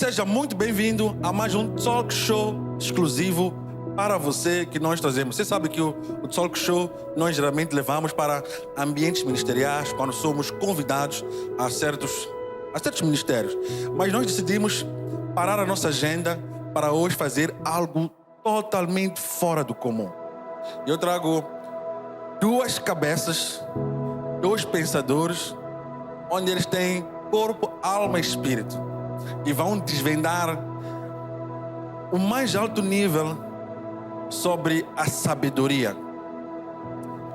seja muito bem-vindo a mais um talk show exclusivo para você que nós trazemos. Você sabe que o talk show nós geralmente levamos para ambientes ministeriais quando somos convidados a certos ministérios. Mas nós decidimos parar a nossa agenda para hoje fazer algo totalmente fora do comum. Eu trago duas cabeças, dois pensadores, onde eles têm corpo, alma e espírito. E vão desvendar o mais alto nível sobre a sabedoria.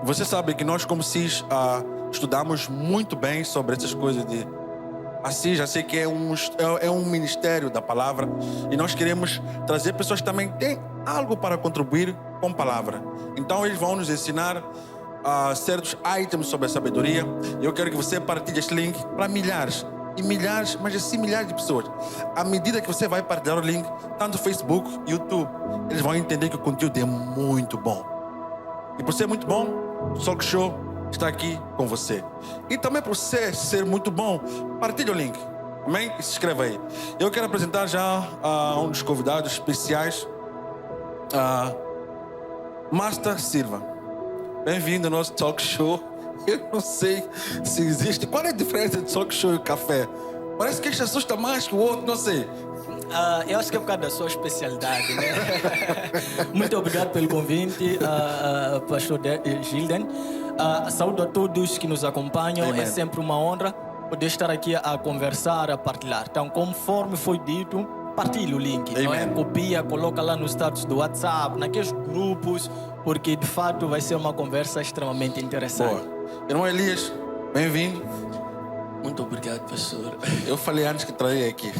Você sabe que nós, como CIS, estudamos muito bem sobre essas coisas de... A CIS, já sei que é um ministério da palavra, e nós queremos trazer pessoas que também têm algo para contribuir com a palavra. Então eles vão nos ensinar certos itens sobre a sabedoria. Eu quero que você partilhe este link para milhares e milhares, mas assim milhares de pessoas. À medida que você vai partilhar o link, tanto Facebook, YouTube, eles vão entender que o conteúdo é muito bom. E por ser muito bom, o Talk Show está aqui com você. E também por você ser muito bom, partilhe o link. Amém? E se inscreva aí. Eu quero apresentar já um dos convidados especiais, Master Silva. Bem-vindo ao nosso Talk Show. Eu não sei se existe. Qual é a diferença de talk show e café? Parece que este assusta mais que o outro, não sei. Eu acho que é por causa da sua especialidade, né? Muito obrigado pelo convite, pastor Gilden. Saúdo a todos que nos acompanham. Amen. É sempre uma honra poder estar aqui a conversar, a partilhar. Então, conforme foi dito, partilhe o link. Não é? Copia, coloca lá no status do WhatsApp, naqueles grupos, porque de fato vai ser uma conversa extremamente interessante. Boa. Irmão Elias, bem-vindo. Muito obrigado, pastor. Eu falei antes que traía aqui.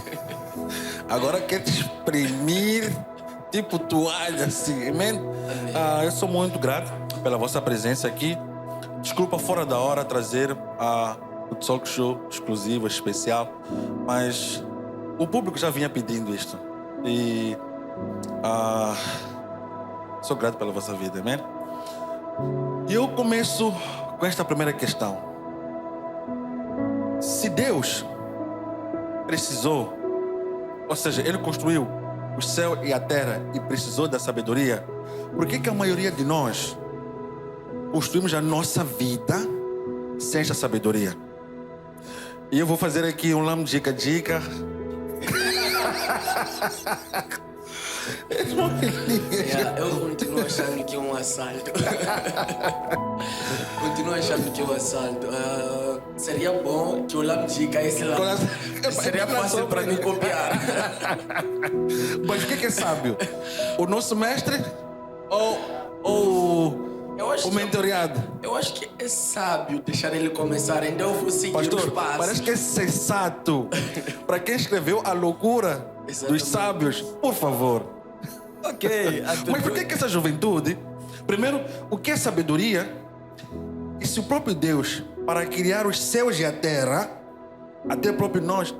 Agora quer te exprimir, tipo toalha, assim. Amém? Eu sou muito grato pela vossa presença aqui. Desculpa fora da hora trazer o talk show exclusivo, especial, mas o público já vinha pedindo isto. E sou grato pela vossa vida, amém? E eu começo com esta primeira questão. Se Deus precisou, ou seja, Ele construiu o céu e a terra e precisou da sabedoria, por que a maioria de nós construímos a nossa vida sem essa sabedoria? E eu vou fazer aqui um dica. Eu continuo achando que é um assalto. Continuo achando que é um assalto. Seria bom que o Lamdi caísse lá. Seria fácil para mim copiar. Mas o que é sábio? O nosso mestre ou o mentoreado? Eu acho que é sábio deixar ele começar, então eu vou seguir os Pastor, passos. parece que é sensato. Para quem escreveu A Loucura dos Sábios, por favor. Ok. Mas por que essa juventude? Primeiro, o que é sabedoria? E se o próprio Deus, para criar os céus e a terra, até o próprio nós,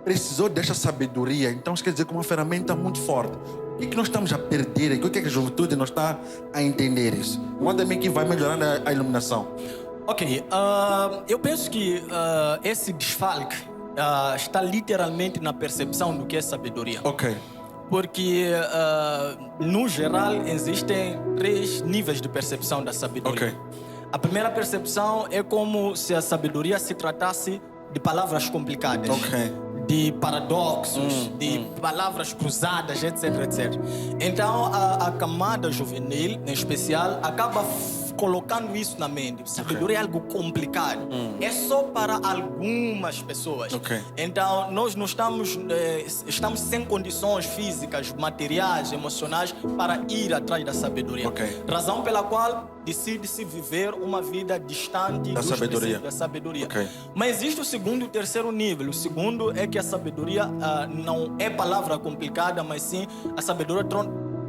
precisou desta sabedoria? Então isso quer dizer que é uma ferramenta muito forte. O que nós estamos a perder aqui? O que a juventude não está a entender isso? Manda-me que vai melhorando a iluminação. Ok, eu penso que esse desfalque está literalmente na percepção do que é sabedoria. Ok. Porque, no geral, existem 3 níveis de percepção da sabedoria. Ok. A primeira percepção é como se a sabedoria se tratasse de palavras complicadas. Ok. De paradoxos, de palavras cruzadas, etc, etc. Então, a camada juvenil, em especial, acaba colocando isso na mente. Sabedoria é algo complicado. É só para algumas pessoas. Ok. Então, nós não estamos sem condições físicas, materiais, emocionais para ir atrás da sabedoria. Ok. Razão pela qual decide-se viver uma vida distante dos princípios da sabedoria. Ok. Mas existe o segundo e o terceiro nível. O segundo é que a sabedoria não é palavra complicada, mas sim a sabedoria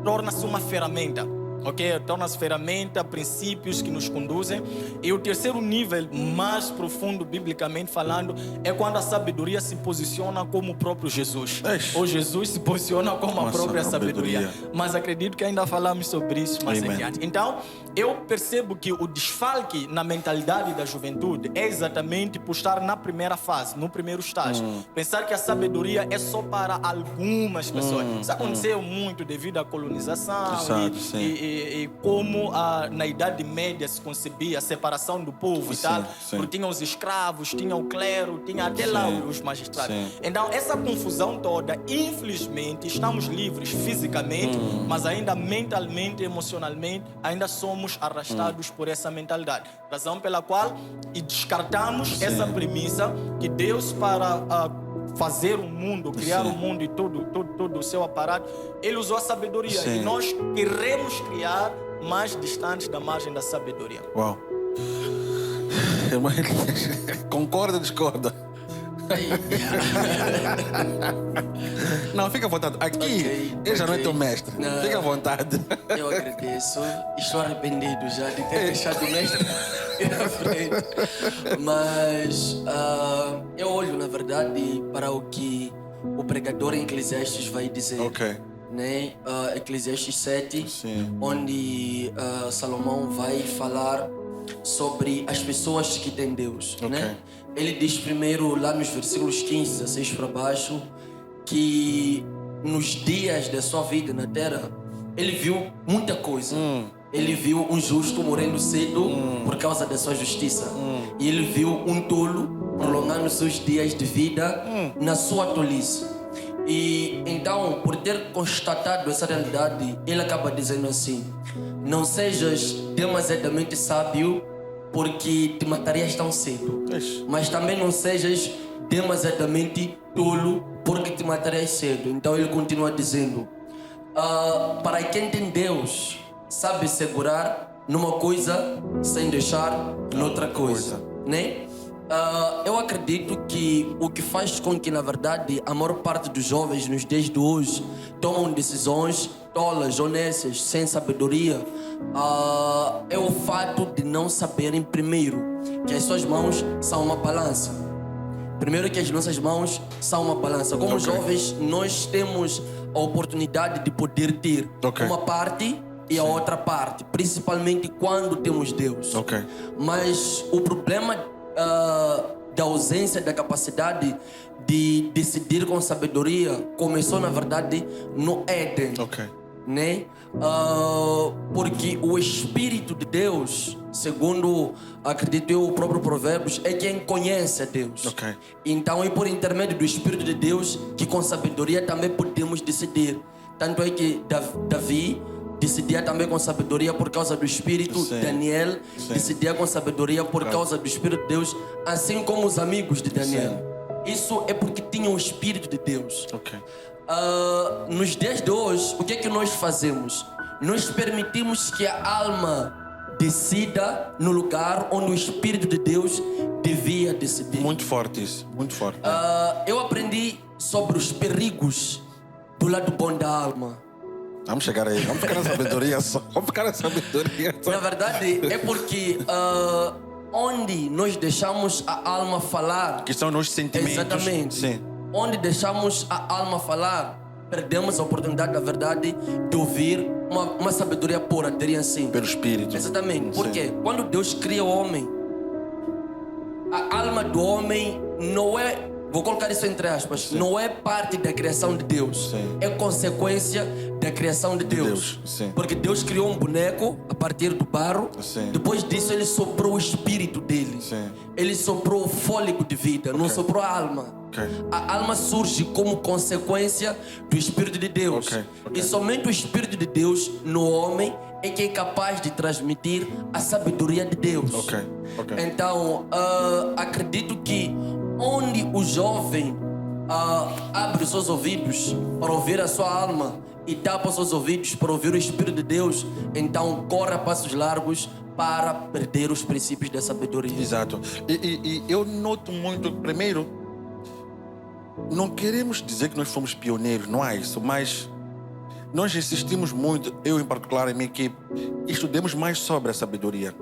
torna-se uma ferramenta. ok? Torna-se ferramenta, princípios que nos conduzem. E o terceiro nível, mais profundo, biblicamente falando, é quando a sabedoria se posiciona como o próprio Jesus. Eish. Ou Jesus se posiciona como a Nossa, própria sabedoria. sabedoria. Mas acredito que ainda falamos sobre isso mais Amen. adiante. Então, eu percebo que o desfalque na mentalidade da juventude é exatamente por estar na primeira fase, no primeiro estágio. Pensar que a sabedoria é só para algumas pessoas. Isso aconteceu muito devido à colonização Exato, sim. e como na Idade Média se concebia a separação do povo e Sim, tal. sim. Porque tinha os escravos, tinha o clero, tinha até lá Sim, os magistrados. sim. Então, essa confusão toda, infelizmente, estamos livres fisicamente, mas ainda mentalmente, emocionalmente, ainda somos arrastados por essa mentalidade. Razão pela qual descartamos essa premissa que Deus, para fazer o mundo, criar Sim. o mundo e todo o seu aparato, Ele usou a sabedoria. Sim. E nós queremos criar mais distantes da margem da sabedoria. Uau. Irmã Elias, concorda ou discorda? Não, fica à vontade. Aqui, Ok, eu já não é ok. teu mestre. Não. Fica à vontade. Eu agradeço. Estou arrependido já de ter deixado o mestre na frente. Mas eu olho, na verdade, para o que o pregador em Eclesiastes vai dizer. Ok. Né? Eclesiastes 7, Sim. onde Salomão vai falar sobre as pessoas que têm Deus. Ok. Né? Ele diz primeiro, lá nos versículos 15, 16 para baixo, que nos dias da sua vida na terra, ele viu muita coisa. Ele viu um justo morrendo cedo por causa da sua justiça. E ele viu um tolo prolongando seus dias de vida na sua tolice. E então, por ter constatado essa realidade, ele acaba dizendo assim: não sejas demasiadamente sábio, porque te matarias tão cedo. Eish. Mas também não sejas demasiadamente tolo, porque te matarias cedo. Então ele continua dizendo: para quem tem Deus, sabe segurar numa coisa sem deixar noutra coisa, né? Eu acredito que o que faz com que, na verdade, a maior parte dos jovens nos dias de hoje tomam decisões tolas, honestas, sem sabedoria, é o fato de não saberem, primeiro, que as suas mãos são uma balança. Primeiro, que as nossas mãos são uma balança. Como Ok. jovens, nós temos a oportunidade de poder ter Ok. uma parte e a outra parte, principalmente quando temos Deus. Ok. Mas o problema da ausência da capacidade de decidir com sabedoria começou, na verdade, no Éden. Ok. Né? Porque o Espírito de Deus, segundo acredito eu, o próprio Provérbios, é quem conhece a Deus. Ok. Então é por intermédio do Espírito de Deus que com sabedoria também podemos decidir. Tanto é que Davi decidia também com sabedoria por causa do Espírito. Sim. Daniel Sim. decidia com sabedoria por causa do Espírito de Deus, assim como os amigos de Daniel. Isso é porque tinham o Espírito de Deus. Ok. Nos dias de hoje, o que é que nós fazemos? Nós permitimos que a alma decida no lugar onde o Espírito de Deus devia decidir. Muito forte isso. Muito forte. Eu aprendi sobre os perigos do lado bom da alma. Vamos chegar aí. Vamos ficar na sabedoria só. Vamos ficar na sabedoria só. Na verdade, é porque onde nós deixamos a alma falar, Que são nos sentimentos. exatamente, Sim. onde deixamos a alma falar, perdemos a oportunidade, na verdade, de ouvir uma sabedoria pura, teria assim. Pelo Espírito. Exatamente. Sim. Porque quando Deus cria o homem, a alma do homem não é, vou colocar isso entre aspas, não é parte da criação de Deus. Sim. É consequência da criação de Deus. Deus, sim. Porque Deus criou um boneco a partir do barro. Sim. Depois disso ele soprou o espírito dele. Sim. Ele soprou o fôlego de vida, não soprou a alma. Ok. A alma surge como consequência do Espírito de Deus. Ok, ok. E somente o Espírito de Deus no homem é que é capaz de transmitir a sabedoria de Deus. Ok, ok. Então, acredito que onde o jovem abre os seus ouvidos para ouvir a sua alma e tapa os seus ouvidos para ouvir o Espírito de Deus, então corre a passos largos para perder os princípios da sabedoria. Exato. E eu noto muito, primeiro, não queremos dizer que nós fomos pioneiros, não é isso, mas nós insistimos muito, eu em particular, em minha equipe, estudemos mais sobre a sabedoria.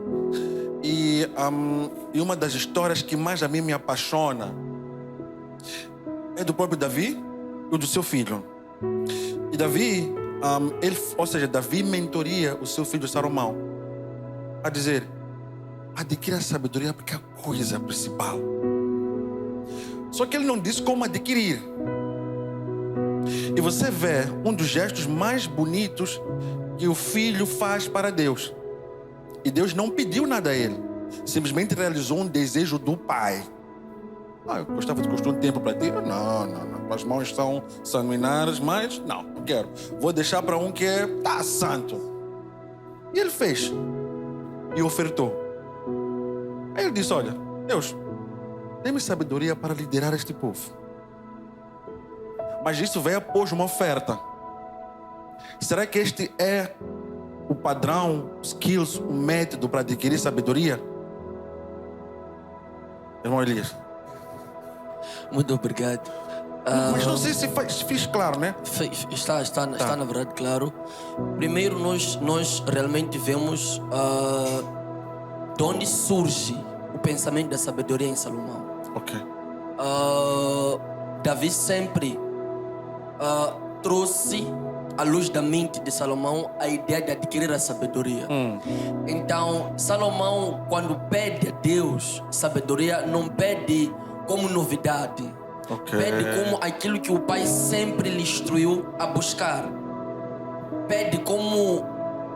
E uma das histórias que mais a mim me apaixona é do próprio Davi e do seu filho. E Davi, Davi mentoria o seu filho Salomão a dizer: adquira a sabedoria porque é a coisa principal. Só que ele não disse como adquirir. E você vê um dos gestos mais bonitos que o filho faz para Deus. E Deus não pediu nada a ele. Simplesmente realizou um desejo do pai. Eu gostava de construir um templo para ti. Não. As mãos são sanguinárias, mas não quero. Vou deixar para um que está santo. E ele fez. E ofertou. Aí ele disse: olha, Deus, dê-me sabedoria para liderar este povo. Mas isso veio após uma oferta. Será que este é o padrão, skills, o método para adquirir sabedoria? Irmão Elias. Muito obrigado. Mas não sei se fiz claro, né? Está na verdade claro. Primeiro nós realmente vemos de onde surge o pensamento da sabedoria em Salomão. Ok. Davi sempre trouxe à luz da mente de Salomão a ideia de adquirir a sabedoria. Então, Salomão, quando pede a Deus sabedoria, não pede como novidade. Pede como aquilo que o pai sempre lhe instruiu a buscar. Pede como,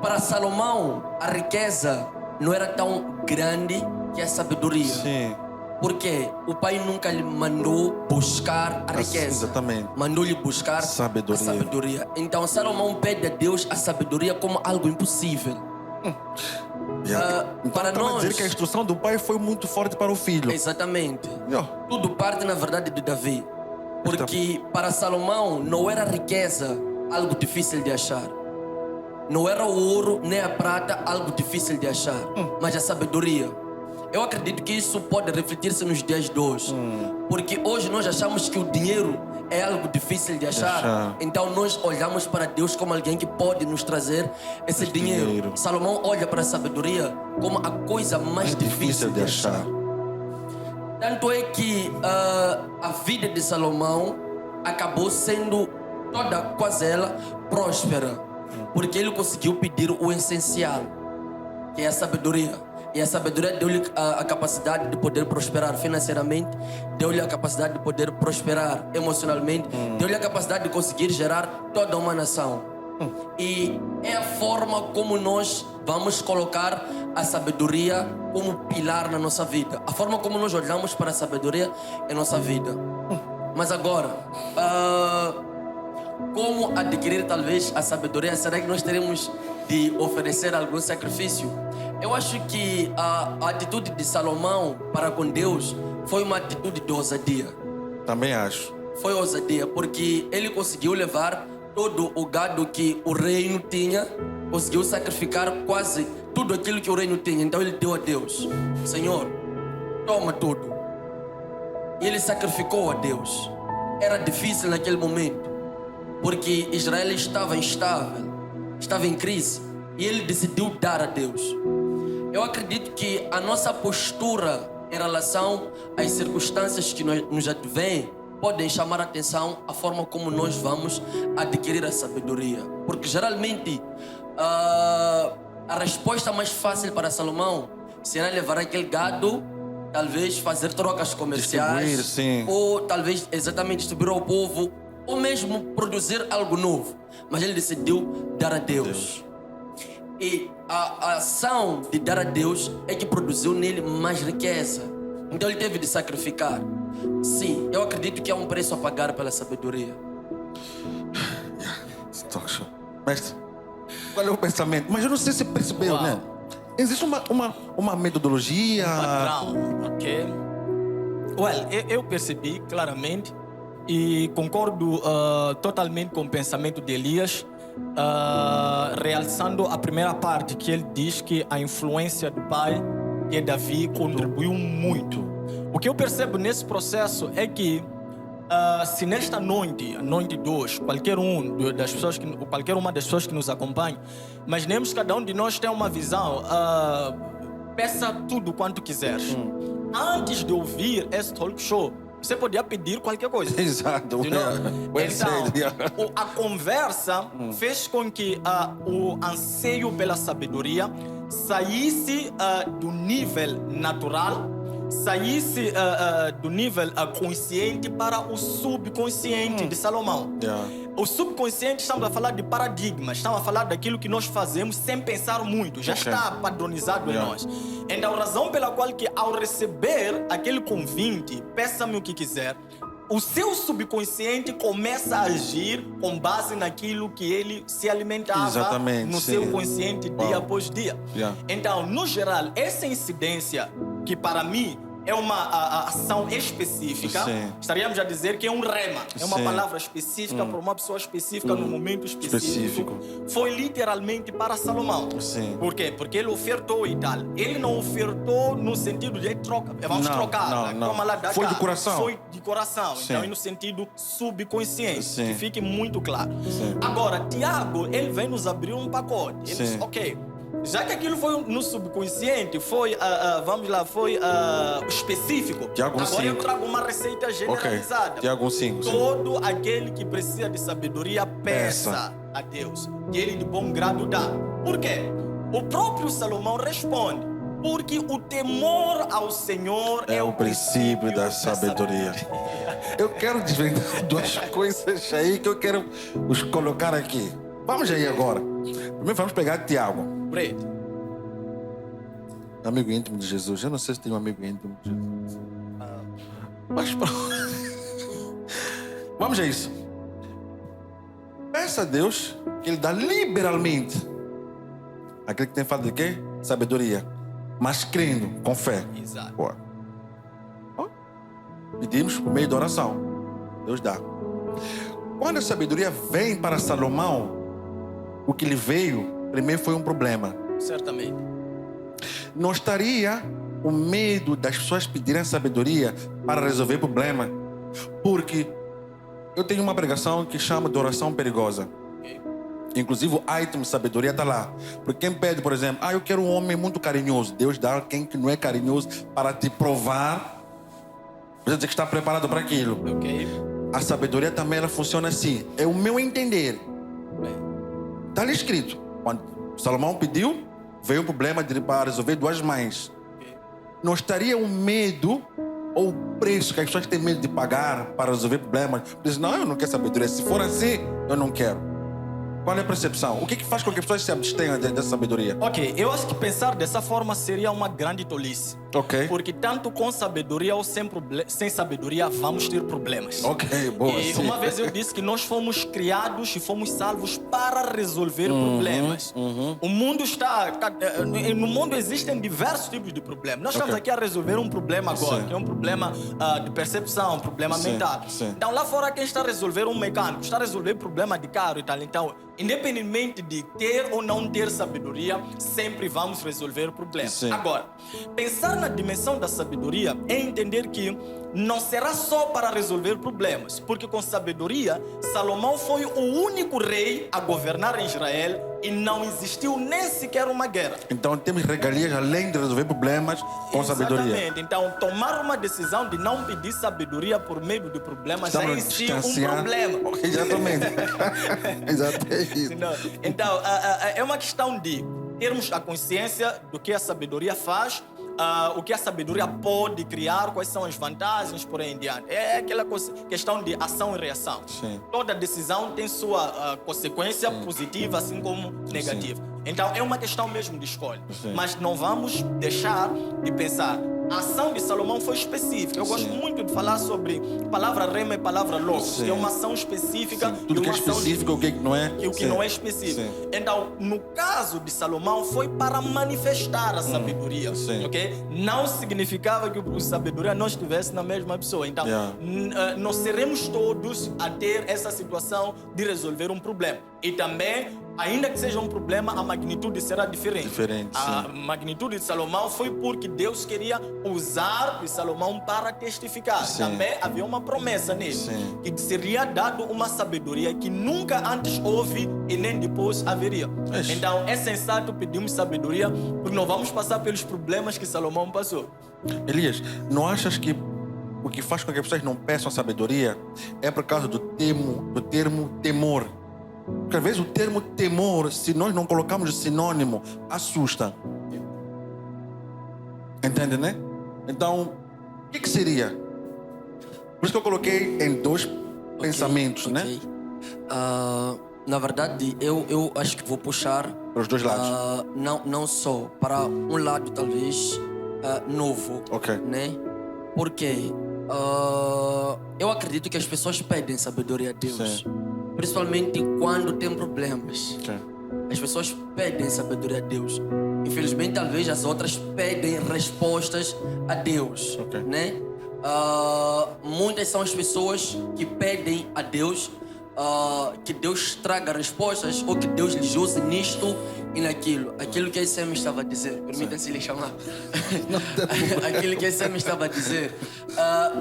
para Salomão, a riqueza não era tão grande que a sabedoria. Sim. Porque o pai nunca lhe mandou buscar a riqueza. Exatamente. Mandou-lhe buscar a sabedoria. Então Salomão pede a Deus a sabedoria como algo impossível. Então, para nós, dizer que a instrução do pai foi muito forte para o filho. Exatamente. Tudo parte, na verdade, de Davi. Porque para Salomão não era a riqueza algo difícil de achar. Não era o ouro nem a prata algo difícil de achar. Mas a sabedoria. Eu acredito que isso pode refletir-se nos dias de hoje. Porque hoje nós achamos que o dinheiro é algo difícil de achar. Então nós olhamos para Deus como alguém que pode nos trazer esse dinheiro. Salomão olha para a sabedoria como a coisa mais difícil de achar. Tanto é que a vida de Salomão acabou sendo toda, quase ela, próspera. Porque ele conseguiu pedir o essencial, que é a sabedoria. E a sabedoria deu-lhe a capacidade de poder prosperar financeiramente, deu-lhe a capacidade de poder prosperar emocionalmente, deu-lhe a capacidade de conseguir gerar toda uma nação. E é a forma como nós vamos colocar a sabedoria como pilar na nossa vida. A forma como nós olhamos para a sabedoria em nossa vida. Mas agora, como adquirir talvez a sabedoria? Será que nós teremos de oferecer algum sacrifício? Eu acho que a atitude de Salomão para com Deus foi uma atitude de ousadia. Também acho. Foi ousadia, porque ele conseguiu levar todo o gado que o reino tinha, conseguiu sacrificar quase tudo aquilo que o reino tinha. Então ele deu a Deus: Senhor, toma tudo. E ele sacrificou a Deus. Era difícil naquele momento, porque Israel estava instável, estava em crise, e ele decidiu dar a Deus. Eu acredito que a nossa postura em relação às circunstâncias que nos advêm podem chamar a atenção a forma como nós vamos adquirir a sabedoria. Porque geralmente a resposta mais fácil para Salomão será levar aquele gado, talvez fazer trocas comerciais, ou talvez exatamente distribuir ao povo, ou mesmo produzir algo novo. Mas ele decidiu dar a Deus. E a ação de dar a Deus é que produziu nele mais riqueza. Então ele teve de sacrificar. Sim, eu acredito que há um preço a pagar pela sabedoria. Mestre, qual é o pensamento? Mas eu não sei se percebeu, né? Existe uma metodologia. Padrão, ok? Eu percebi claramente e concordo totalmente com o pensamento de Elias, realçando a primeira parte, que ele diz que a influência do pai, que é Davi, contribuiu muito. O que eu percebo nesse processo é que se nesta noite, a noite 2, qualquer uma das pessoas que nos acompanha, imaginemos que cada um de nós tem uma visão, peça tudo quanto quiseres. Antes de ouvir esse talk show, você podia pedir qualquer coisa. Exato. You know? Well Então, said, yeah. a conversa fez com que o anseio pela sabedoria saísse do nível natural, saísse do nível consciente para o subconsciente de Salomão. Yeah. O subconsciente, estamos a falar de paradigmas, estamos a falar daquilo que nós fazemos sem pensar muito, já Ok. está padronizado em Yeah. nós. Então, a razão pela qual que ao receber aquele convite, peça-me o que quiser, o seu subconsciente começa a agir com base naquilo que ele se alimentava Exatamente, no sim. seu consciente dia Uau. após dia. Yeah. Então, no geral, essa incidência, que para mim é uma ação específica, Sim. estaríamos a dizer que é um rema, é uma Sim. palavra específica para uma pessoa específica no momento específico. Específico. Foi literalmente para Salomão. Sim. Por quê? Porque ele ofertou e tal. Ele não ofertou no sentido de troca, vamos Não, trocar, não, né? não. Toma lá da Foi cá. de coração. Foi de coração. Sim. Então é no sentido subconsciente, Sim. que fique muito claro. Sim. Agora, Tiago, ele vem nos abrir um pacote. Ele Sim. diz, ok, já que aquilo foi no subconsciente, foi, vamos lá, foi específico. Tiago Agora eu 5. trago uma receita Ok. generalizada. Tiago 5. sim. Todo aquele que precisa de sabedoria, peça a Deus. E ele de bom grado dá. Por quê? O próprio Salomão responde. Porque o temor ao Senhor É o princípio da sabedoria. Eu quero desvendar duas coisas aí que eu quero os colocar aqui. Vamos aí agora. Primeiro vamos pegar Tiago, Brede. amigo íntimo de Jesus. Eu não sei se tem um amigo íntimo de Jesus. Mas vamos a isso. Peça a Deus que Ele dá liberalmente aquele que tem falta de quê? Sabedoria. Mas crendo, com fé. Exato. Boa. Ó, pedimos por meio da oração. Deus dá. Quando a sabedoria vem para Salomão, o que lhe veio, primeiro foi um problema. Certamente. Não estaria o medo das pessoas pedirem sabedoria para resolver problema. Porque eu tenho uma pregação que chama de oração perigosa. Ok. Inclusive o item sabedoria está lá. Porque quem pede, por exemplo, eu quero um homem muito carinhoso. Deus dá quem que não é carinhoso para te provar. Você dizer que está preparado para aquilo. Ok. A sabedoria também ela funciona assim. É o meu entender. Bem. Está ali escrito. Quando Salomão pediu, veio o problema para resolver duas mães. Ok. Não estaria o medo ou o preço que as pessoas têm medo de pagar para resolver problemas? Dizem, não, eu não quero sabedoria. Se for assim, eu não quero. Qual é a percepção? O que faz com que as pessoas se abstenham dessa sabedoria? Ok, eu acho que pensar dessa forma seria uma grande tolice. Ok. Porque tanto com sabedoria ou sem sabedoria vamos ter problemas. Ok, boa. E sim. uma vez eu disse que nós fomos criados e fomos salvos para resolver problemas. O mundo está... No mundo existem diversos tipos de problemas. Nós estamos Ok. aqui a resolver um problema agora, Sim. que é um problema de percepção, um problema Sim, mental. sim. Então lá fora quem está a resolver um mecânico, está a resolver problema de carro e tal. Então, independentemente de ter ou não ter sabedoria, sempre vamos resolver problemas. Sim. Agora, pensar na dimensão da sabedoria é entender que não será só para resolver problemas, porque com sabedoria, Salomão foi o único rei a governar em Israel e não existiu nem sequer uma guerra. Então temos regalias além de resolver problemas com sabedoria. Exatamente. Então, tomar uma decisão de não pedir sabedoria por medo de problemas já Estamos é em si um distanciando. problema. Exatamente. Exato, é isso. Não. Então, é uma questão de termos a consciência do que a sabedoria faz, o que a sabedoria pode criar, quais são as vantagens, por aí em diante. É aquela questão de ação e reação. Sim. Toda decisão tem sua consequência positiva, assim como negativa. Então, é uma questão mesmo de escolha. Sim. Mas não vamos deixar de pensar. A ação de Salomão foi específica. Eu gosto Sim. muito de falar sobre palavra rema e palavra logos. Sim. É uma ação específica. Sim. Tudo e que é uma ação específico, o que não é. e o que Sim. não é específico. Sim. Então, no caso de Salomão, foi para manifestar a sabedoria. Sim. Ok? Não significava que a sabedoria não estivesse na mesma pessoa. Então, Yeah. nós seremos todos a ter essa situação de resolver um problema. E também ainda que seja um problema, a magnitude será diferente. A magnitude de Salomão foi porque Deus queria usar de Salomão para testificar. Sim. Também havia uma promessa nele, Sim. que seria dado uma sabedoria que nunca antes houve e nem depois haveria. Ixi. Então é sensato pedirmos sabedoria, porque não vamos passar pelos problemas que Salomão passou. Elias, não achas que o que faz com que as pessoas não peçam sabedoria é por causa do termo temor? Porque às vezes o termo temor, se nós não colocarmos de sinônimo, assusta. Entende, né? Então, o que seria? Por isso que eu coloquei em dois pensamentos, né? Na verdade, eu acho que vou puxar Para os dois lados. não só para um lado talvez novo, Ok. né? Porque eu acredito que as pessoas pedem sabedoria a Deus, Sim. principalmente quando tem problemas. Ok. As pessoas pedem sabedoria a Deus. Infelizmente, talvez as outras pedem respostas a Deus, Ok. né? Muitas são as pessoas que pedem a Deus que Deus traga respostas ou que Deus lhes use nisto e naquilo. Aquilo que a ICM estava a dizer, permitam-se lhe chamar. Aquilo que a ICM estava a dizer.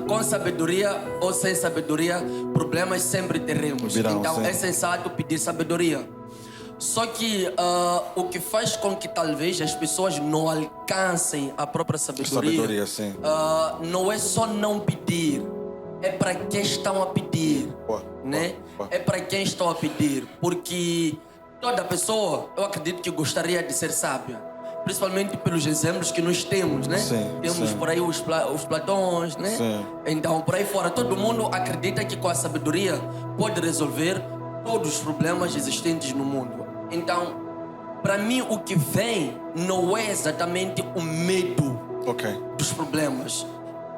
Com sabedoria ou sem sabedoria, problemas sempre teremos. Virão, então sim. é sensato pedir sabedoria. Só que o que faz com que talvez as pessoas não alcancem a própria Sabedoria, sim. não é só não pedir, é para quem estão a pedir, né? É para quem estão a pedir, porque toda pessoa, eu acredito que gostaria de ser sábia, principalmente pelos exemplos que nós temos, né? Sim, Temos sim. por aí os Platões, né? Sim. Então, por aí fora, todo mundo acredita que com a sabedoria pode resolver todos os problemas existentes no mundo. Então, para mim, o que vem não é exatamente o medo Ok. dos problemas.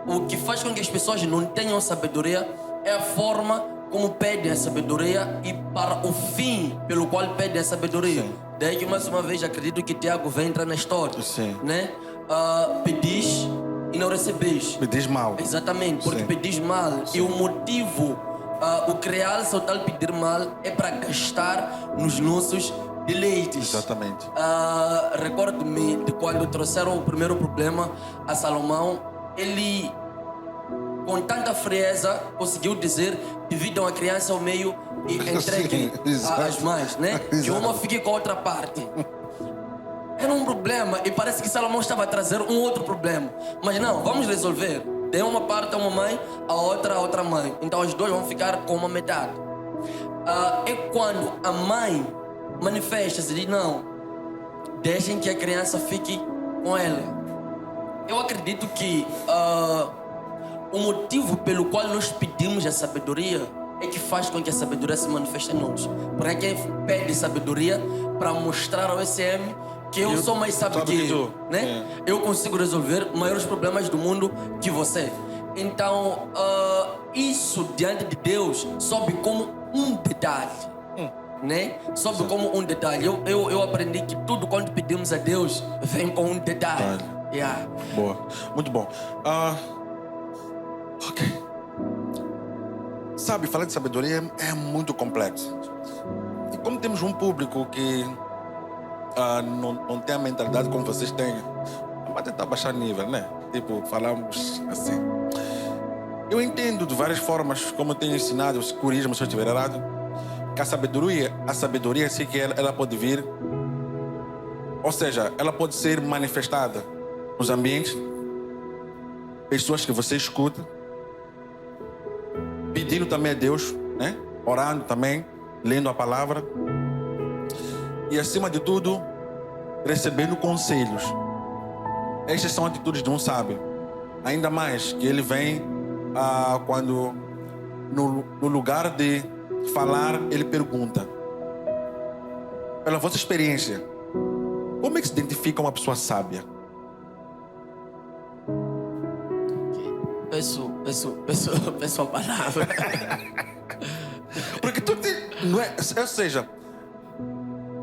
O que faz com que as pessoas não tenham sabedoria é a forma como pedem a sabedoria e para o fim pelo qual pedem a sabedoria. Sim. Daí que, mais uma vez, acredito que Tiago vai entrar na história. Sim. Né? Pedis e não recebeis. Me diz mal. Exatamente, porque Sim. pedis mal. E o motivo, o que realça o tal pedir mal é para gastar nos nossos deleites. Exatamente. Recordo-me de quando trouxeram o primeiro problema a Salomão. Ele, com tanta frieza, conseguiu dizer: dividam a criança ao meio e entreguem Sim, exato. às mães, né? Que Exato. uma fique com a outra parte. Era um problema e parece que Salomão estava a trazer um outro problema. Mas não, vamos resolver. Dê uma parte a uma mãe, a outra mãe. Então os dois vão ficar com uma metade. É quando a mãe manifesta-se e diz: não, deixem que a criança fique com ela. Eu acredito que o motivo pelo qual nós pedimos a sabedoria é que faz com que a sabedoria se manifeste em nós. Para quem pede sabedoria para mostrar ao SM que eu sou mais sábio sabe que que ele, tu, né? Eu consigo resolver maiores problemas do mundo que você. Então, isso diante de Deus sobe como um detalhe, né? Sobe como um detalhe. Eu aprendi que tudo quando pedimos a Deus vem com um detalhe. Yeah. Boa. Muito bom. Ok. Sabe, falar de sabedoria é muito complexo. E como temos um público que não tem a mentalidade como vocês têm, vamos tentar baixar nível, né? Tipo, falamos assim. Eu entendo de várias formas, como eu tenho ensinado, corrija-me se eu estiver errado, que a sabedoria sim que ela pode vir, ou seja, ela pode ser manifestada nos ambientes, pessoas que você escuta, pedindo também a Deus, né? Orando também, lendo a palavra e, acima de tudo, recebendo conselhos. Estas são atitudes de um sábio. Ainda mais que ele vem quando no lugar de falar, ele pergunta. Pela vossa experiência, como é que se identifica uma pessoa sábia? Peço a palavra. Porque tu não é, ou seja,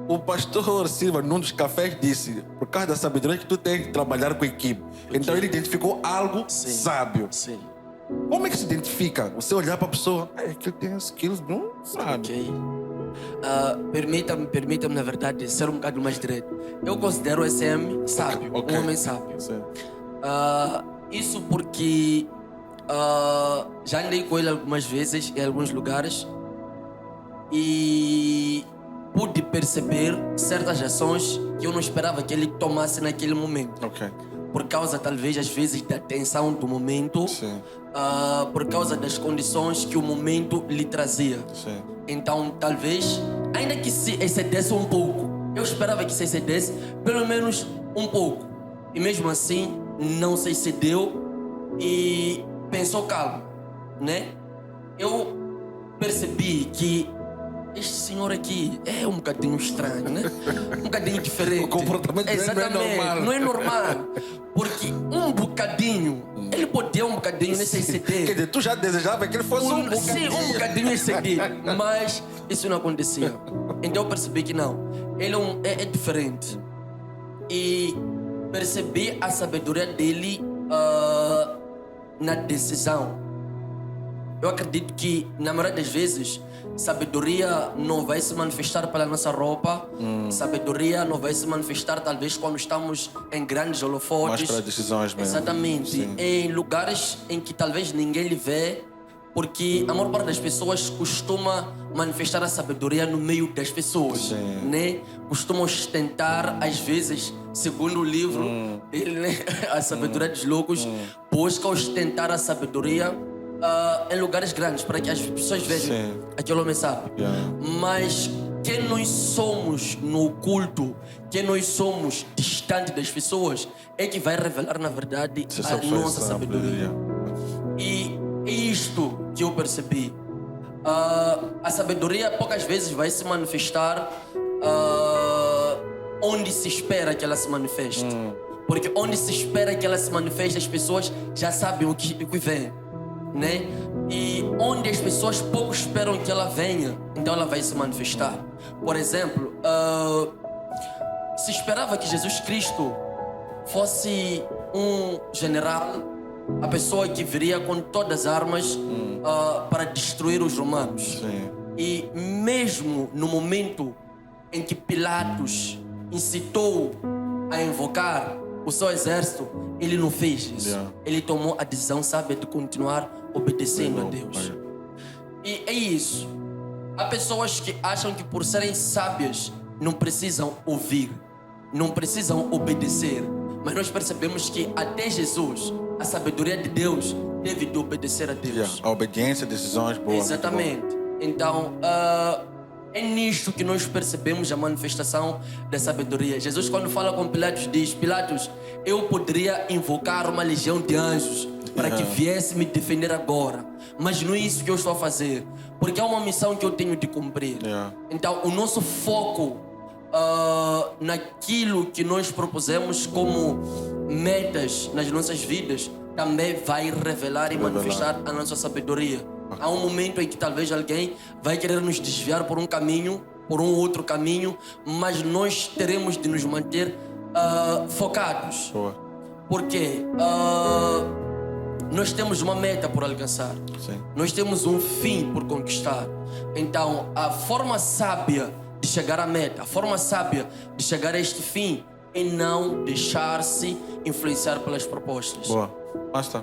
o pastor Silva, num dos cafés, disse: por causa da sabedoria que tu tens que trabalhar com a equipe. Então ele identificou algo sábio. Sim. Como é que se identifica? Você olhar para a pessoa, é que ele tem skills de um sábio. Ok. Permita-me, na verdade, ser um bocado mais direto. Eu considero o SM sábio, Ok. um homem sábio. Sim. Isso porque já andei com ele algumas vezes em alguns lugares e pude perceber certas ações que eu não esperava que ele tomasse naquele momento. Ok. Por causa, talvez, às vezes, da tensão do momento, Sim. por causa das condições que o momento lhe trazia. Sim. Então, talvez, ainda que se excedesse um pouco, eu esperava que se excedesse pelo menos um pouco. E mesmo assim, não se excedeu e pensou calmo, né? Eu percebi que este senhor aqui é um bocadinho estranho, né? Um bocadinho diferente. O comportamento dele não é Exatamente, normal. não é normal. Porque um bocadinho, ele podia um bocadinho nesse Quer exceder. dizer, tu já desejava que ele fosse um Sim, um bocadinho excedido, mas isso não acontecia. Então eu percebi que não, ele é diferente. E percebi a sabedoria dele na decisão. Eu acredito que, na maioria das vezes, sabedoria não vai se manifestar pela nossa roupa. Sabedoria não vai se manifestar, talvez, quando estamos em grandes holofotes. Mais para decisões mesmo. Exatamente. Sim. Em lugares em que talvez ninguém lhe vê, porque a maior parte das pessoas costuma manifestar a sabedoria no meio das pessoas, Sim. né? Costuma ostentar, às vezes, segundo o livro dele, né? A sabedoria dos loucos, busca ostentar a sabedoria em lugares grandes, para que as pessoas vejam Sim. aquele homem sabe. Yeah. Mas quem nós somos no oculto, quem nós somos distante das pessoas, é que vai revelar, na verdade, Se a essa pessoa nossa sabe, sabedoria. E é isto que eu percebi. A sabedoria poucas vezes vai se manifestar onde se espera que ela se manifeste. Porque onde se espera que ela se manifeste, as pessoas já sabem o que vem, né? E onde as pessoas pouco esperam que ela venha, então ela vai se manifestar. Por exemplo, se esperava que Jesus Cristo fosse um general, a pessoa que viria com todas as armas para destruir os romanos. Sim. E mesmo no momento em que Pilatos incitou a invocar o seu exército, ele não fez isso. Yeah. Ele tomou a decisão sábia de continuar obedecendo a Deus. E é isso. Há pessoas que acham que por serem sábias não precisam ouvir, não precisam obedecer. Mas nós percebemos que até Jesus, a sabedoria de Deus teve de obedecer a Deus. Yeah. A obediência, decisões boas. Exatamente. Então, é nisto que nós percebemos a manifestação da sabedoria. Jesus, quando fala com Pilatos, diz: Pilatos, eu poderia invocar uma legião de anjos para que viesse me defender agora, mas não é isso que eu estou a fazer, porque é uma missão que eu tenho de cumprir. Yeah. Então, o nosso foco naquilo que nós propusemos como metas nas nossas vidas também vai revelar e manifestar a nossa sabedoria. Há um momento em que talvez alguém vai querer nos desviar por um caminho, por um outro caminho, mas nós teremos de nos manter focados. Boa. Porque nós temos uma meta por alcançar. Sim. Nós temos um fim por conquistar. Então, a forma sábia de chegar à meta, a forma sábia de chegar a este fim é não deixar-se influenciar pelas propostas. Boa. Master,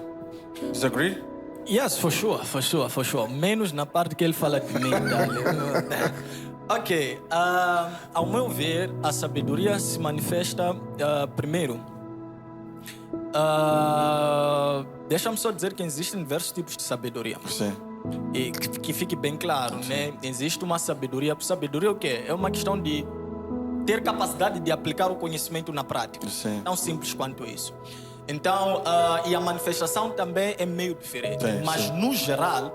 disagree? Yes, for sure. Menos na parte que ele fala de mim. Ok. Ao meu ver, a sabedoria se manifesta primeiro. Deixa-me só dizer que existem diversos tipos de sabedoria. Sim. E que fique bem claro, né? Existe uma sabedoria. Sabedoria é o quê? É uma questão de ter capacidade de aplicar o conhecimento na prática. Sim. Tão simples quanto isso. Então, e a manifestação também é meio diferente. Sim, mas, sim. no geral,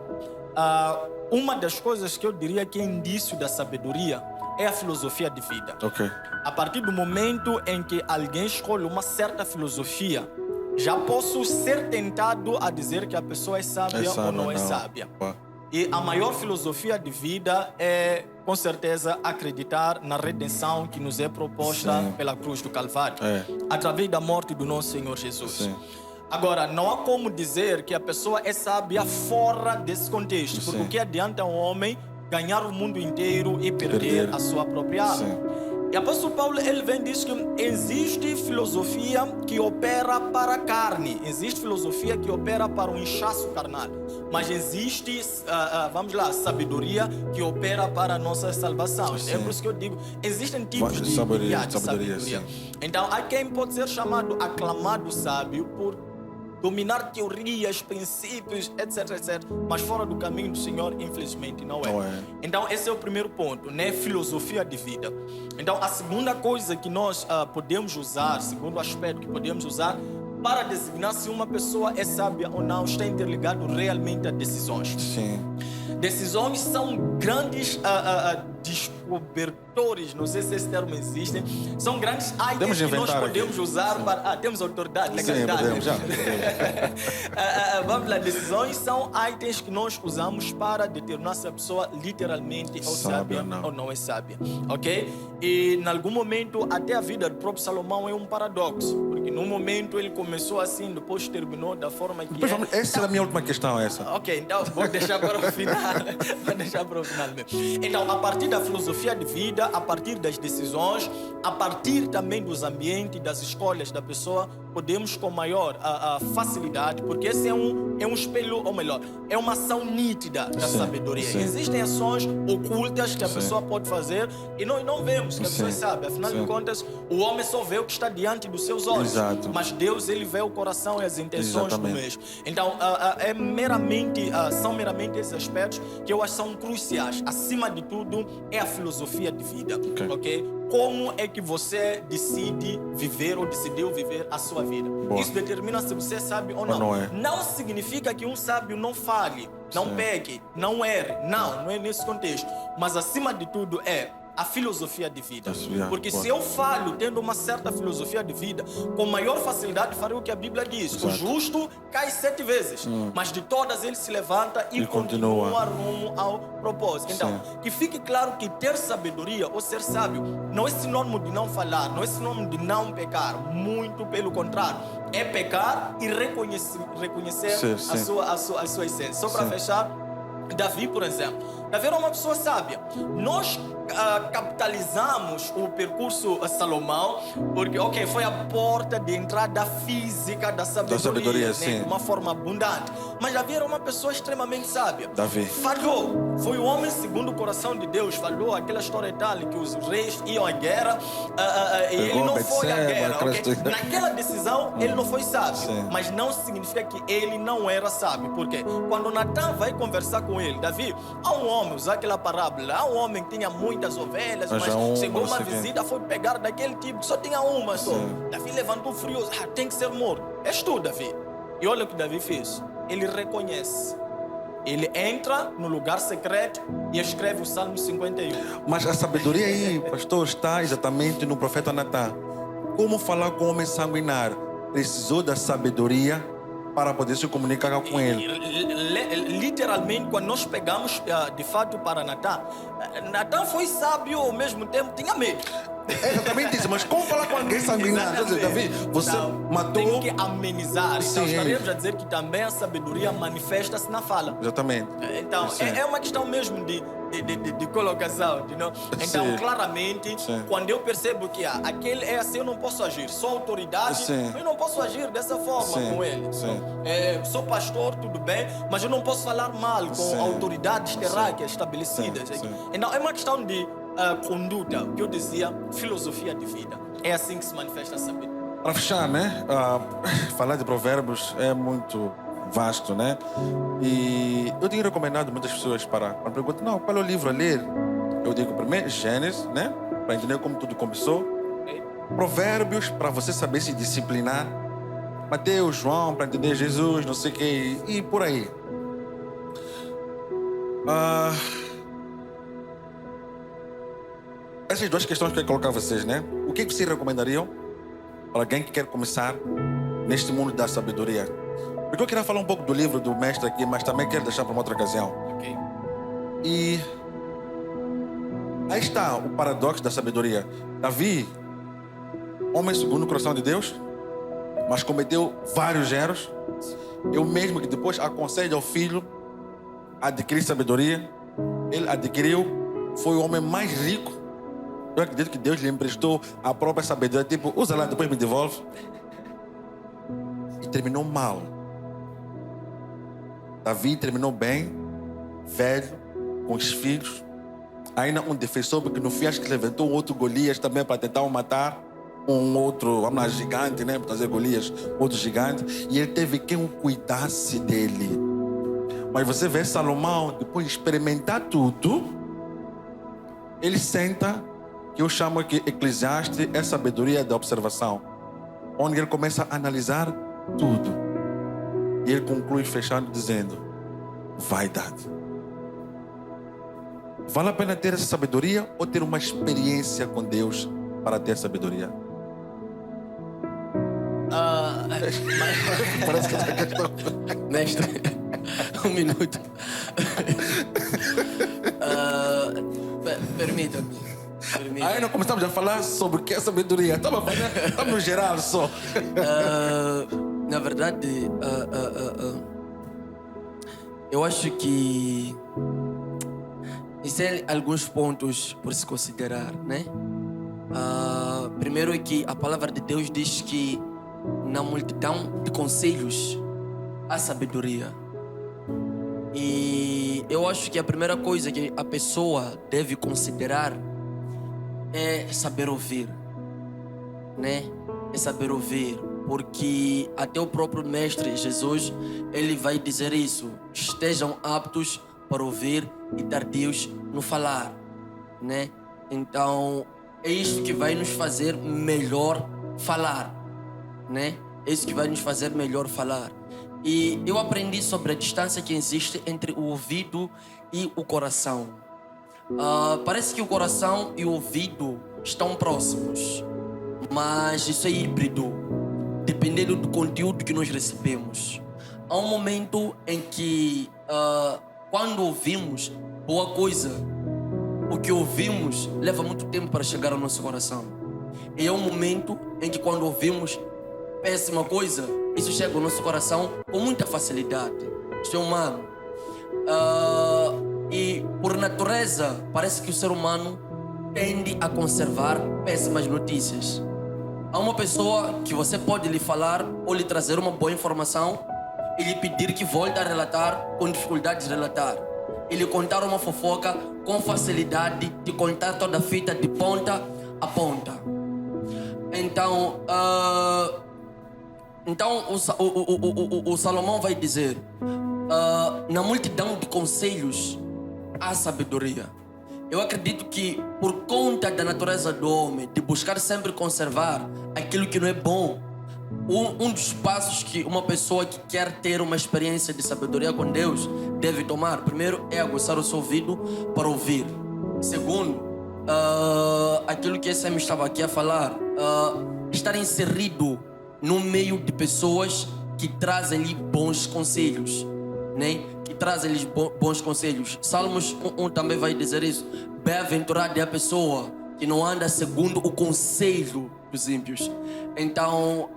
uma das coisas que eu diria que é indício da sabedoria é a filosofia de vida. Ok. A partir do momento em que alguém escolhe uma certa filosofia, já posso ser tentado a dizer que a pessoa é sábia ou não é sábia. Boa. E a maior filosofia de vida é, com certeza, acreditar na redenção que nos é proposta Sim. pela cruz do Calvário, É. através da morte do nosso Senhor Jesus. Sim. Agora, não há como dizer que a pessoa é sábia fora desse contexto, porque Sim. o que adianta um homem ganhar o mundo inteiro e perder a sua própria alma. Sim. E o apóstolo Paulo, ele vem e diz que existe filosofia que opera para a carne, existe filosofia que opera para o inchaço carnal, mas existe, vamos lá, sabedoria que opera para a nossa salvação. Sim. É por isso que eu digo, existem tipos de Sabedoria, sabedoria. sim. Então, há quem pode ser chamado, aclamado sábio por dominar teorias, princípios, etc, etc. Mas fora do caminho do Senhor, infelizmente, não é. Não é. Então, esse é o primeiro ponto, né? Filosofia de vida. Então, a segunda coisa que nós podemos usar, segundo aspecto que podemos usar para designar se uma pessoa é sábia ou não, está interligado realmente a decisões. Sim. Decisões são grandes descobertores, não sei se esse termo existe, são grandes itens que nós podemos usar para... temos autoridade, legalidade. Sim, podemos, já. Vamos lá, decisões são itens que nós usamos para determinar se a pessoa literalmente é sábia ou não é sábia, ok? E em algum momento, até a vida do próprio Salomão é um paradoxo, porque no momento ele começou assim, depois terminou da forma que Depois, essa é a minha última questão, essa. Ok, então vou deixar para o final. Vou deixar para o final mesmo. Então, a partir da filosofia de vida, a partir das decisões, a partir também dos ambientes, das escolhas da pessoa, podemos com maior facilidade, porque esse é um espelho, ou melhor, é uma ação nítida da sabedoria. Sim. Existem ações ocultas que a pessoa pode fazer e nós não vemos que a pessoa sabe. Afinal de contas, o homem só vê o que está diante dos seus olhos. Exato. Mas Deus, ele vê o coração e as intenções do Exatamente. mesmo. Então, são meramente esses aspectos que eu acho que são cruciais. Acima de tudo, é a filosofia de vida. Ok? Como é que você decide viver ou decidiu viver a sua vida? Boa. Isso determina se você sabe ou não. não é. Não significa que um sábio não fale, não pegue, não erre. Não é nesse contexto. Mas acima de tudo é a filosofia de vida. Porque se eu falho tendo uma certa filosofia de vida, com maior facilidade farei o que a Bíblia diz. Exato. O justo cai 7 vezes, mas de todas ele se levanta e continua rumo ao propósito. Então, que fique claro que ter sabedoria ou ser sábio não é sinônimo de não falar, não é sinônimo de não pecar. Muito pelo contrário. É pecar e reconhecer a sua essência. Só para fechar, Davi, por exemplo. Davi era uma pessoa sábia. Nós capitalizamos o percurso a Salomão, porque, ok, foi a porta de entrada física da sabedoria, né, de uma forma abundante. Mas Davi era uma pessoa extremamente sábia. Davi falhou. Foi o homem segundo o coração de Deus. Falhou aquela história tal que os reis iam à guerra e ele não foi à guerra. Okay? Naquela decisão, ele não foi sábio. Mas não significa que ele não era sábio. Por quê? Quando Natan vai conversar com ele, Davi, há um homem, usar aquela parábola, há um homem que tinha muitas ovelhas, mas chegou uma visita, foi pegar daquele tipo que só tinha uma só. Davi levantou furioso, tem que ser morto. És tu, Davi. E olha o que Davi fez. Ele reconhece. Ele entra no lugar secreto e escreve o Salmo 51. Mas a sabedoria aí, pastor, está exatamente no profeta Natan. Como falar com o homem sanguinário? Precisou da sabedoria para poder se comunicar com ele. Literalmente, quando nós pegamos de fato para Natan, Natan foi sábio ao mesmo tempo, tinha medo. É exatamente isso, mas como falar com alguém sanguinário? Davi, você matou... Tem que amenizar. Então, estaríamos a dizer que também a sabedoria manifesta-se na fala. Exatamente. Então, é uma questão mesmo de colocação. You know? Então, claramente, quando eu percebo que aquele é assim, eu não posso agir. Sou autoridade, eu não posso agir dessa forma com ele. Sou pastor, tudo bem, mas eu não posso falar mal com autoridades terráqueas estabelecidas. Então, é uma questão de conduta, o que eu dizia, filosofia de vida. É assim que se manifesta a sabedoria. Para fechar, né? Falar de provérbios é muito vasto, né? E eu tenho recomendado muitas pessoas para perguntar, não, qual é o livro a ler? Eu digo primeiro Gênesis, né? Para entender como tudo começou. Provérbios, para você saber se disciplinar. Mateus, João, para entender Jesus, não sei o que, e por aí. Essas duas questões que eu quero colocar a vocês, né? O que vocês recomendariam para alguém que quer começar neste mundo da sabedoria? Porque eu queria falar um pouco do livro do mestre aqui, mas também quero deixar para uma outra ocasião. E aí está o paradoxo da sabedoria. Davi, homem segundo o coração de Deus, mas cometeu vários erros. Eu mesmo que depois aconselho ao filho a adquirir sabedoria. ele adquiriu, foi o homem mais rico. Eu acredito que Deus lhe emprestou a própria sabedoria, tipo, usa lá, depois me devolve. E terminou mal. Davi terminou bem, velho, com os filhos. Ainda um defensor, porque no fim acho que levantou um outro Golias também para tentar o matar. Um outro, vamos lá, gigante, né? Para trazer Golias, outro gigante. E ele teve quem cuidasse dele. Mas você vê Salomão, depois de experimentar tudo, ele senta, que eu chamo aqui Eclesiastes, é sabedoria da observação. Onde ele começa a analisar tudo. E ele conclui fechando dizendo, vaidade. Vale a pena ter essa sabedoria ou ter uma experiência com Deus para ter sabedoria? Parece que essa questão... Mestre, um minuto. Permita-me. Aí nós começamos a falar sobre o que é sabedoria. Estamos no geral só. Na verdade, eu acho que existem alguns pontos por se considerar, né? Primeiro é que a palavra de Deus diz que na multidão de conselhos há sabedoria. E eu acho que a primeira coisa que a pessoa deve considerar é saber ouvir, né? É saber ouvir, porque até o próprio Mestre Jesus, ele vai dizer isso: estejam aptos para ouvir e tardios no falar, né? Então, é isso que vai nos fazer melhor falar, né? É isso que vai nos fazer melhor falar. E eu aprendi sobre a distância que existe entre o ouvido e o coração. Parece que o coração e o ouvido estão próximos, mas isso é híbrido, dependendo do conteúdo que nós recebemos. Há um momento em que, quando ouvimos boa coisa, o que ouvimos leva muito tempo para chegar ao nosso coração. E é um momento em que, quando ouvimos péssima coisa, isso chega ao nosso coração com muita facilidade. Isso é humano. E por natureza, parece que o ser humano tende a conservar péssimas notícias. Há uma pessoa que você pode lhe falar ou lhe trazer uma boa informação e lhe pedir que volte a relatar com dificuldade de relatar. Ele contar uma fofoca com facilidade de contar toda a fita de ponta a ponta. Então o Salomão vai dizer, na multidão de conselhos há sabedoria. Eu acredito que, por conta da natureza do homem, de buscar sempre conservar aquilo que não é bom, um dos passos que uma pessoa que quer ter uma experiência de sabedoria com Deus deve tomar, primeiro, é aguçar o seu ouvido para ouvir. Segundo, aquilo que esse homem estava aqui a falar, estar inserido no meio de pessoas que trazem-lhe bons conselhos, né? Que trazem-lhes bons conselhos. Salmos 1 também vai dizer isso. Bem-aventurada é a pessoa que não anda segundo o conselho dos ímpios. Então,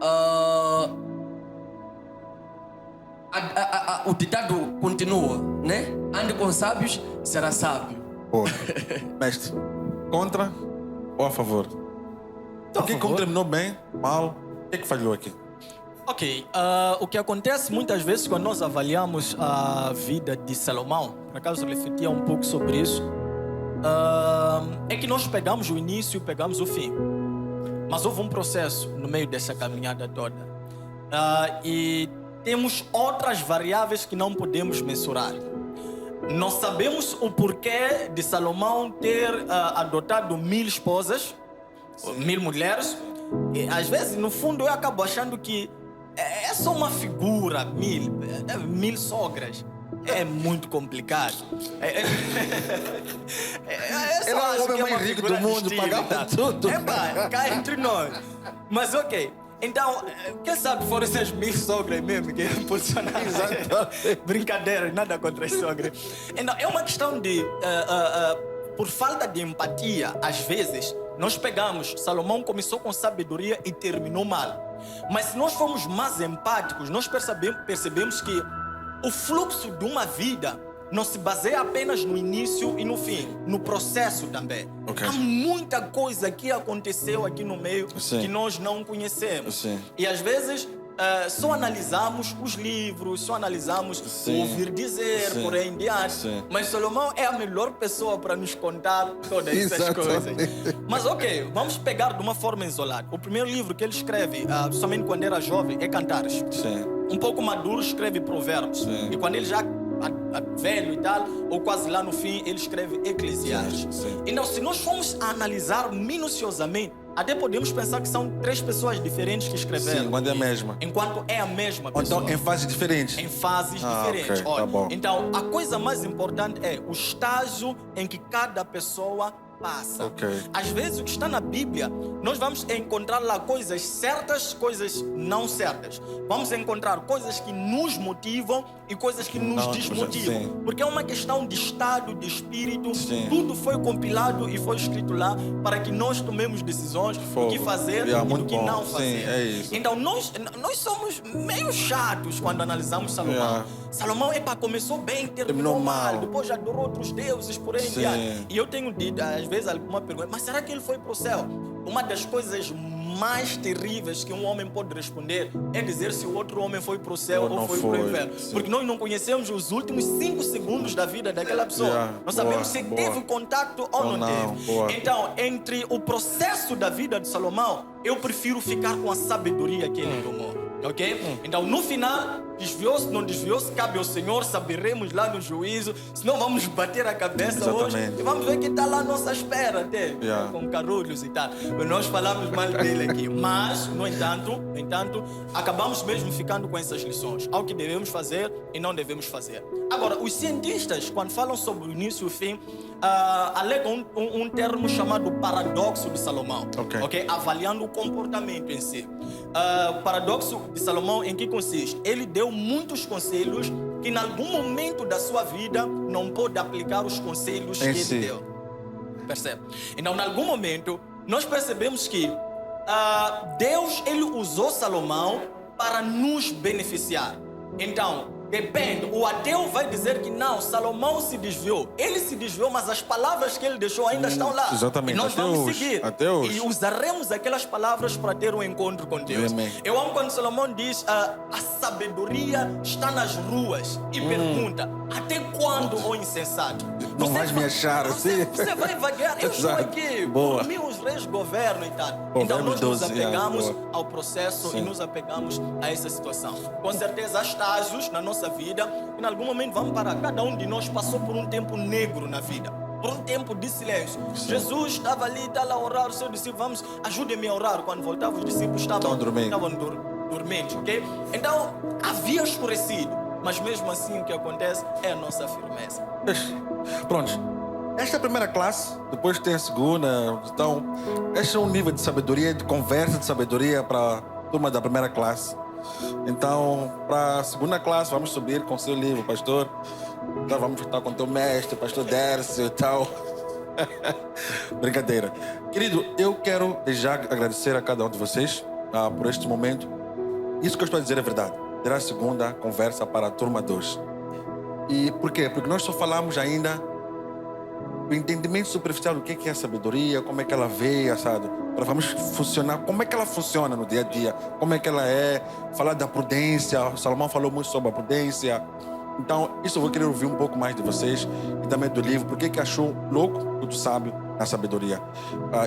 o ditado continua, né? Ande com sábios, será sábio. Boa. Mestre, contra ou a favor? O que terminou bem, mal? O que falhou aqui? Ok, o que acontece muitas vezes quando nós avaliamos a vida de Salomão, por acaso eu refletia um pouco sobre isso, é que nós pegamos o início e pegamos o fim. Mas houve um processo no meio dessa caminhada toda. E temos outras variáveis que não podemos mensurar. Nós sabemos o porquê de Salomão ter adotado 1000 esposas, 1000 mulheres. E, às vezes, no fundo, eu acabo achando que é só uma figura, 1000 sogras. É muito complicado. Ele é o homem mais rico do mundo, pagava tudo. Cá entre nós. Mas ok. Então, quem sabe foram essas 1000 sogras mesmo que impulsionaram. Brincadeira, nada contra as sogras. Então, é uma questão de... por falta de empatia, às vezes, nós pegamos... Salomão começou com sabedoria e terminou mal. Mas se nós formos mais empáticos, nós percebemos que o fluxo de uma vida não se baseia apenas no início e no fim, no processo também. Ok. Há muita coisa que aconteceu aqui no meio Sim. que nós não conhecemos. Sim. E às vezes só analisamos os livros, só analisamos Sim. o ouvir dizer, Sim. por aí em diante. Sim. Mas Salomão é a melhor pessoa para nos contar todas essas Exatamente. coisas. Mas ok, vamos pegar de uma forma isolada. O primeiro livro que ele escreve, somente quando era jovem, é Cantares. Sim. Um pouco maduro, escreve Provérbios. Sim. E quando ele já velho e tal, ou quase lá no fim, ele escreve Eclesiastes. Sim, sim. Então, se nós formos a analisar minuciosamente, até podemos pensar que são 3 pessoas diferentes que escreveram. Sim, quando é a mesma. Enquanto é a mesma Ou pessoa. então em fases diferentes. Em fases Ah, diferentes. ok, tá Olha, bom. então, a coisa mais importante é o estágio em que cada pessoa passa. Ok. Às vezes, o que está na Bíblia, nós vamos encontrar lá coisas certas, coisas não certas. Vamos encontrar coisas que nos motivam e coisas que nos Não, desmotivam. sim. Porque é uma questão de estado, de espírito. Sim. Tudo foi compilado e foi escrito lá para que nós tomemos decisões do Fogo. que fazer Yeah, e do muito que bom. não Sim, fazer. é isso. Então, nós somos meio chatos quando analisamos Salomão. Yeah. Salomão, começou bem, terminou Terminou mal, mal. depois adorou outros deuses, por aí em Sim. diante. E eu tenho dito, às vezes, alguma pergunta, mas será que ele foi para o céu? Uma das coisas mais terríveis que um homem pode responder é dizer se o outro homem foi para o céu Ou ou não foi para o foi. inferno. Sim. Porque nós não conhecemos os últimos 5 segundos da vida daquela pessoa. Yeah. Não Boa, sabemos se boa. teve contato ou não não. teve. Boa. Então, entre o processo da vida de Salomão, eu prefiro ficar com a sabedoria que ele tomou. Ok? Então, no final, desviou-se, não desviou-se, cabe ao Senhor, saberemos lá no juízo. Senão, vamos bater a cabeça hoje Exatamente. e vamos ver que está lá à nossa espera, até Yeah. com carulhos e tal. Mas nós falamos mal dele aqui. Mas, no entanto, acabamos mesmo ficando com essas lições. Ao que devemos fazer e não devemos fazer. Agora, os cientistas, quando falam sobre o início e o fim, alegam um termo chamado paradoxo de Salomão. Ok. Avaliando o comportamento em si. O paradoxo de Salomão em que consiste? Ele deu muitos conselhos que, em algum momento da sua vida, não pôde aplicar os conselhos Em que si. ele deu. Percebe? Então, em algum momento, nós percebemos que Deus, ele usou Salomão para nos beneficiar. Então, depende. O ateu vai dizer que não, Salomão se desviou. Ele se desviou, mas as palavras que ele deixou ainda estão lá. Exatamente. E nós Até vamos hoje. seguir. Até hoje. E usaremos aquelas palavras para ter um encontro com Deus. Amém. Eu amo quando Salomão diz a sabedoria está nas ruas e pergunta, até quando, ó insensato? Não Você vais me vai- achar assim. Você vai vaguear, eu estou Exato. aqui. Boa. Por mim os reis governam e tal. Provérbios Então nós 12, nos apegamos boa. ao processo Sim. e nos apegamos a essa situação. Com certeza há estágios na nossa vida e em algum momento vamos parar. Cada um de nós passou por um tempo negro na vida. Por um tempo de silêncio. Jesus estava ali, está lá a orar, os seus discípulos, vamos, ajudem-me a orar. Quando voltava, os discípulos estavam dormindo, ok? Então, havia escurecido, mas mesmo assim o que acontece é a nossa firmeza. Pronto. Esta é a primeira classe, depois tem a segunda. Então, este é um nível de sabedoria, de conversa de sabedoria para a turma da primeira classe. Então, para a segunda classe, vamos subir com o seu livro, pastor. Então, vamos estar com o teu mestre, pastor Dércio e tal. Brincadeira. Querido, eu quero já agradecer a cada um de vocês por este momento. Isso que eu estou a dizer é verdade. Terá a segunda conversa para a turma 2. E por quê? Porque nós só falamos ainda o entendimento superficial do que é a sabedoria, como é que ela veio, sabe? Para vamos funcionar, como é que ela funciona no dia a dia, como é que ela é, falar da prudência. O Salomão falou muito sobre a prudência. Então, isso eu vou querer ouvir um pouco mais de vocês e também do livro. Por que achou louco, tudo sábio na sabedoria?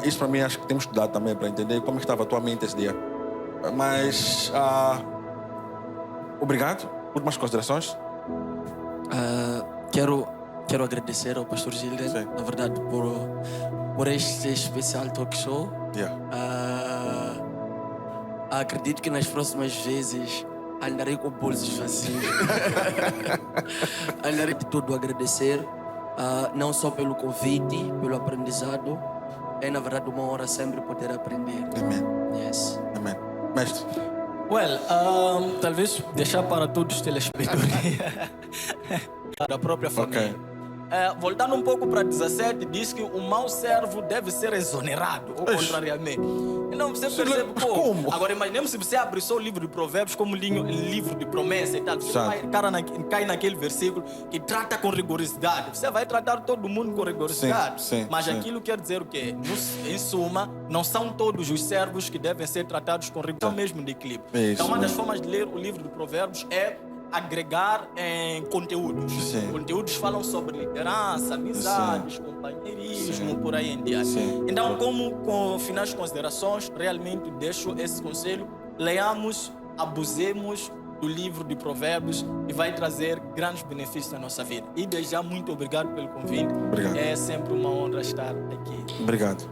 Isso para mim acho que temos que estudar também para entender como estava a tua mente esse dia. Mas, obrigado. Últimas considerações? Quero agradecer ao pastor Gilden, Sim. na verdade, por este especial talk show. Yeah. Acredito que nas próximas vezes andarei com bolsos vazios. Andarei de tudo a agradecer, não só pelo convite, pelo aprendizado. É, na verdade, uma honra sempre poder aprender. Amém. Yes. Amém. Mestre. Well, talvez deixar para todos os telespectadores da própria família. voltando um pouco para 17, diz que o mau servo deve ser exonerado, ou contrariamente. Então você percebe como? Agora imaginemos se você abrir só o livro de Provérbios como livro de promessa e tal. Você cai naquele versículo que trata com rigorosidade. Você vai tratar todo mundo com rigorosidade. Mas aquilo quer dizer o quê? Em suma, não são todos os servos que devem ser tratados com rigor mesmo de equilíbrio. Então uma das formas de ler o livro de Provérbios é agregar em conteúdos. Conteúdos falam sobre liderança, amizades, companheirismo, por aí em diante. Então, como com finais considerações, realmente deixo esse conselho: leamos, abusemos do livro de Provérbios e vai trazer grandes benefícios na nossa vida. E desde já, muito obrigado pelo convite. Obrigado. É sempre uma honra estar aqui. Obrigado.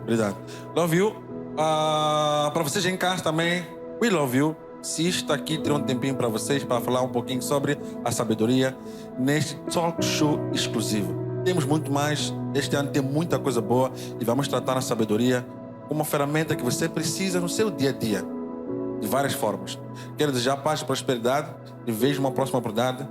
Love you. Para vocês em casa também, we love you. Se está aqui, ter um tempinho para vocês, para falar um pouquinho sobre a sabedoria neste talk show exclusivo. Temos muito mais, este ano tem muita coisa boa e vamos tratar a sabedoria como uma ferramenta que você precisa no seu dia a dia, de várias formas. Quero desejar paz e prosperidade e vejo uma próxima oportunidade.